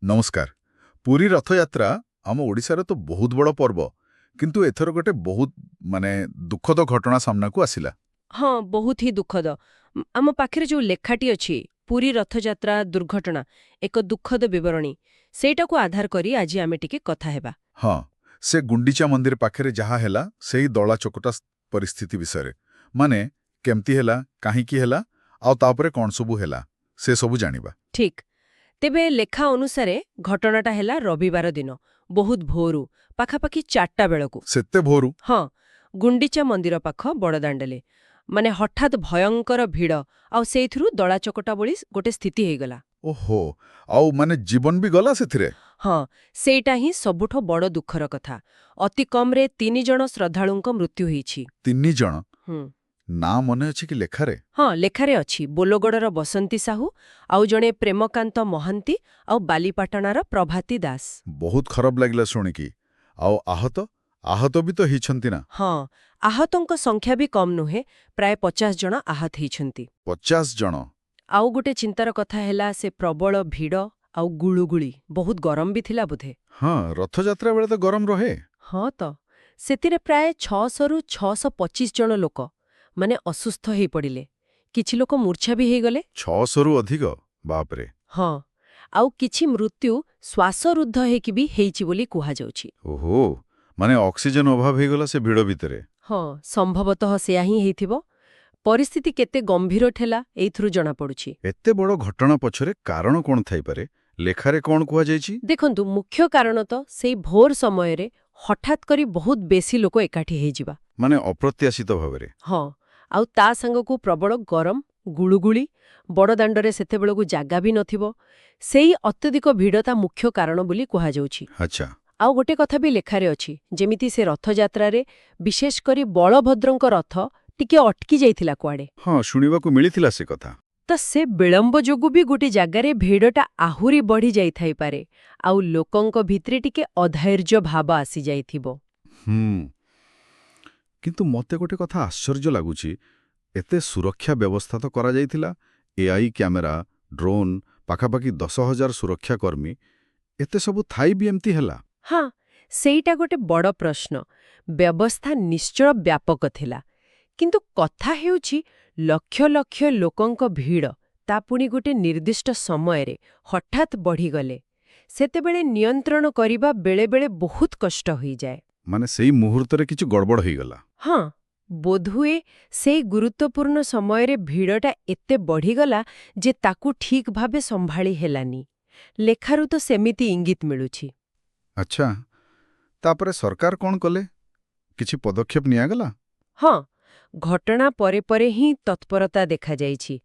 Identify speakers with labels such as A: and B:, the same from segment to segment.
A: नमस्कार। पुरी रथयात्रा आम ओडिशार तो बहुत बड़ पर्व किंतु एथर गोटे बहुत माने दुखद घटना सामना को आसिला।
B: हाँ बहुत ही दुखद आम पाखे जो लेखाटी अच्छी पुरी रथयात्रा दुर्घटना एक दुखद विवरणी सेटाकू आधार करी आज आमे टिके कथा हेबा।
A: हाँ, से गुंडीचा मंदिर पाखे जहा हेला सेही दला चकटा परिस्थिति विषय माने केमती हेला काहींकी हेला आउ तापरे कौन सबू हेला से सबू जानिबा।
B: ठीक तेबे लेखा अनुसारे घटनाटा हेला रविवार दिन बहुत भोरू पाखापाखि 4टा बेलकू।
A: सेते भोरू?
B: हाँ गुंडीचा मंदिर पाख बड़दाण्डले माने हठात भयंकर भिड़ आउ सेइथुरु दला चकटा बोली गोटे स्थिति हेगला।
A: ओहो, आउ माने जीवन भी गला सेथिरे?
B: हाँ सेटा ही सबुठो बड़ दुखर कथा। अति कमरे 3 जण श्रद्धालुंक मृत्यु होईछि।
A: 3 जण? ना मने अछि कि लेखारे?
B: हाँ लेखारे अछि बोलोगड़र बसंती साहू आउ जणे प्रेमकांत महांती आउ बालीपाटणार प्रभाती दास।
A: बहुत खराब लागिला शुणिकी। आउ आहत भी तो हिछंती ना?
B: हाँ आहतंक संख्या भी कम नुहे प्राय 50 जण आहत हिछंती।
A: 50 जण?
B: आउ गोटे चिंतार कथा हेला से प्रबल भिड़ आउ गुळुगुळी बहुत गरम भी थिला बुधे।
A: हाँ रथयात्रा बेले तो गरम रहे।
B: हाँ तो सेतिरे प्राय 600 रु 625 जण लोक माने असुस्थ हेई पड़िले। किछि लोक मूर्छा भी हेई गले।
A: 600 रु अधिक? बाप रे।
B: हाँ आउ किछि मृत्यु श्वासरुद्ध हेकी भी हेइछि बोली कुहा जाउछि।
A: ओहो, माने ऑक्सीजन अभाव हेगला से भिड़ भितरे?
B: हाँ संभवतः सेया ही हेइथिबो। परिस्थिति केते गंभीर ठेला एइथुरु जणा पड़ुछि।
A: एते बड़ घटना पछरे कारण कोन थाई पारे? लेखारे कोन कुहा जायछि?
B: देखंतु मुख्य कारण तो सेई भोर समय रे हठात करी बहुत बेसी लोक एकाठी हेइ जिबा।
A: माने अप्रत्याशित भावरे?
B: हाँ आउ ता संगकू प्रबल गरम गुळुगुळी बड़दाण्डरे सेते बेलकू जागा भी नथिबो सेई अत्यधिक भिड़ता मुख्य कारण बोली कुहा जाउछि।
A: अच्छा।
B: आउ गोटे कथा भी लेखारे अछि जेमिति से रथयात्रा रे विशेष करी बलभद्रंक रथ टिके अटकी जाइथिला कुआडे।
A: हाँ शुणिबाकू मिलिथिला से कथा।
B: त से विलंब जोगु भी गोटे जागारे भिड़टा आहुरी बढ़ी जाई थाई पारे आउ लोकंक भितरे टिके अधैर्य भाव आसी जाइथिबो।
A: किंतु मते गोटे कथा आश्चर्य लागुछि एते सुरक्षा व्यवस्था तो करा जाइथिला एआई कैमेरा ड्रोन पाखापाखि 10,000 सुरक्षाकर्मी एते सबु थाई भी एमती हेला?
B: हाँ सेईटा गोटे बड़ प्रश्न। व्यवस्था निश्चय व्यापक थिला किंतु कथा हेउछि लक्ष लक्ष लोकंक भिड़ ता पुणी गोटे निर्दिष्ट समय रे हठात बढ़ी गले सेतेबेले नियंत्रण करिबा बेले बेले बहुत कष्ट होई जाए।
A: माने सेई मुहूर्तरे किछु गड़बड़ होई गला?
B: हाँ बोधुए सेई गुरुत्वपूर्ण समय रे भिड़टा एते बढ़ीगला जे ताकू ठीक भावे संभाળી हेलानी। लेखारु तो सेमिति इंगित मिलुछि।
A: अच्छा, तापरे सरकार कोन कले? किछि पदक्षेप नियागला?
B: हाँ घटना परे परे ही तत्परता देखा जाइछि।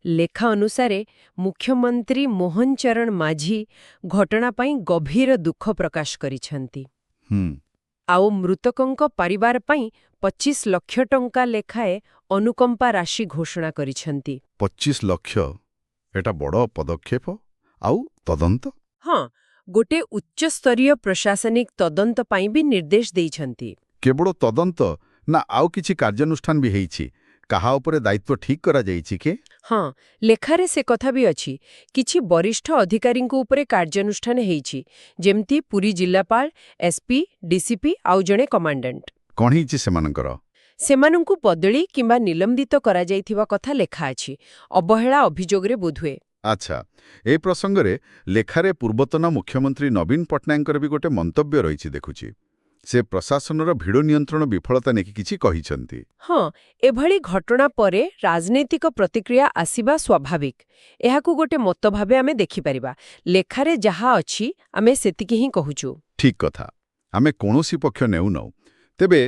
B: लेखा अनुसारे मुख्यमंत्री मोहन चरण माझी घटना पाई गभीर दुख प्रकाश करिछंती। आउ मृतकंक परिवार पाई 25 लाख टंका लेखाए अनुकंपा राशि घोषणा करिछंती।
A: 25 लाख? एटा बड़ पदक्षेप। आउ तदंत?
B: हाँ गोटे उच्च स्तरीय प्रशासनिक तदंत पाई भी निर्देश देइछंती।
A: केवल तदंत ना आउ किछि कार्यानुष्ठान भी हेइछि? कहा उपरे दायित्व ठीक करा जाइछि के?
B: हाँ लेखारे से कथा भी अछि किछि वरिष्ठ अधिकारींको उपरे कार्यानुष्ठान हेइछि जेमती पुरी जिल्लापाल एसपी डीसीपी आउ जणे कमांडेंट।
A: कोन हेइछि सेमानकर?
B: सेमानंकु बदली किंबा निलंबित करा जाइथिबा कथा लेखा अछि अवहेला अभियोगरे बोधुए।
A: अच्छा, ए प्रसंगरे लेखारे पूर्वतन मुख्यमंत्री नवीन पटनायकर भी गोटे मंतव्य रहिछि देखुछि। से प्रशासनर भिड़ नियंत्रण विफलता नेकी किछि कहिछंती।
B: हाँ एभली घटना परे राजनैतिक प्रतिक्रिया आसीबा स्वाभाविक एहाकू गोटे मत भावे आमे देखि परिबा। लेखारे जहा अछि आमे सेतिकी ही कहूछु।
A: ठीक कथा। आमे कोनोसी पक्ष नेउ न। तेबे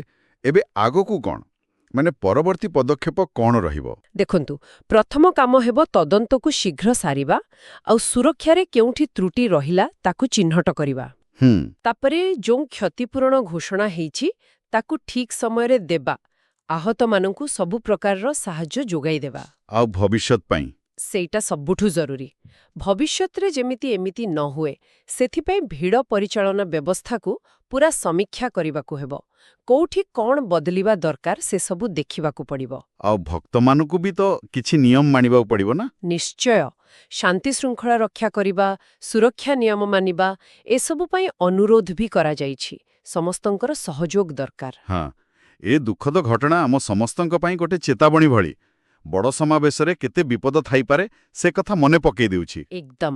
A: एबे आगोकू कोन माने परवर्ती पदक्षेप कोन रहिबो? देखंतु
B: प्रथम काम हेबो तदंतकू शीघ्र सारिबा आउ सुरक्षारे केउठी त्रुटि रहिला ताकू चिन्हट करिबा। तापरे जो क्षतिपूरण घोषणा हेइछि ताकू ठीक समय रे देबा आहत मानंकू सबु प्रकारर सहाय्य जोगाई देबा।
A: आउ भविष्यत पाई
B: सेटा सबुठु जरूरी। भविष्यत रे जेमिति एमिति न हुए सेथिपई भिड़ परिचालन व्यवस्था को पूरा समीक्षा करिबाकू हेबो। कोउठी कोन बदलिबा दरकार से सबु देखिबाकू पड़िबो।
A: आउ भक्त मानकू भी तो किछि नियम मानिबाकू पड़िबो ना?
B: निश्चय ଶାନ୍ତି ଶୃଙ୍ଖଳା ରକ୍ଷା କରିବା ସୁରକ୍ଷା ନିୟମ ମାନିବା ଏସବୁ ପାଇଁ ଅନୁରୋଧ ବି କରାଯାଇଛି। ସମସ୍ତଙ୍କର ସହଯୋଗ ଦରକାର।
A: ହଁ, ଏ ଦୁଃଖଦ ଘଟଣା ଆମ ସମସ୍ତଙ୍କ ପାଇଁ ଗୋଟେ ଚେତାବନୀ ଭଳି। ବଡ଼ ସମାବେଶରେ କେତେ ବିପଦ ଥାଇପାରେ ସେ କଥା ମନେ ପକେଇ ଦେଉଛି।
B: ଏକଦମ।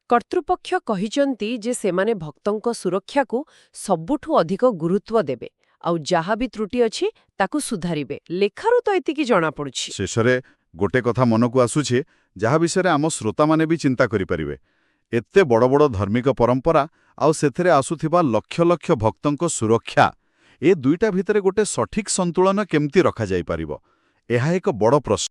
B: କର୍ତ୍ତୃପକ୍ଷ କହିଛନ୍ତି ଯେ ସେମାନେ ଭକ୍ତଙ୍କ ସୁରକ୍ଷାକୁ ସବୁଠୁ ଅଧିକ ଗୁରୁତ୍ୱ ଦେବେ ଆଉ ଯାହା ବି ତ୍ରୁଟି ଅଛି ତାକୁ ସୁଧାରିବେ। ଲେଖାରୁ ତ ଏତିକି ଜଣାପଡ଼ୁଛି।
A: ଶେଷରେ ଗୋଟେ କଥା ମନକୁ ଆସୁଛି, ଯାହା ବିଷୟରେ ଆମ ଶ୍ରୋତାମାନେ ବି ଚିନ୍ତା କରିପାରିବେ। ଏତେ ବଡ଼ ବଡ଼ ଧାର୍ମିକ ପରମ୍ପରା ଆଉ ସେଥିରେ ଆସୁଥିବା ଲକ୍ଷ ଲକ୍ଷ ଭକ୍ତଙ୍କ ସୁରକ୍ଷା, ଏ ଦୁଇଟା ଭିତରେ ଗୋଟେ ସଠିକ୍ ସନ୍ତୁଳନ କେମିତି ରଖାଯାଇପାରିବ? ଏହା ଏକ ବଡ଼ ପ୍ରଶ୍ନ।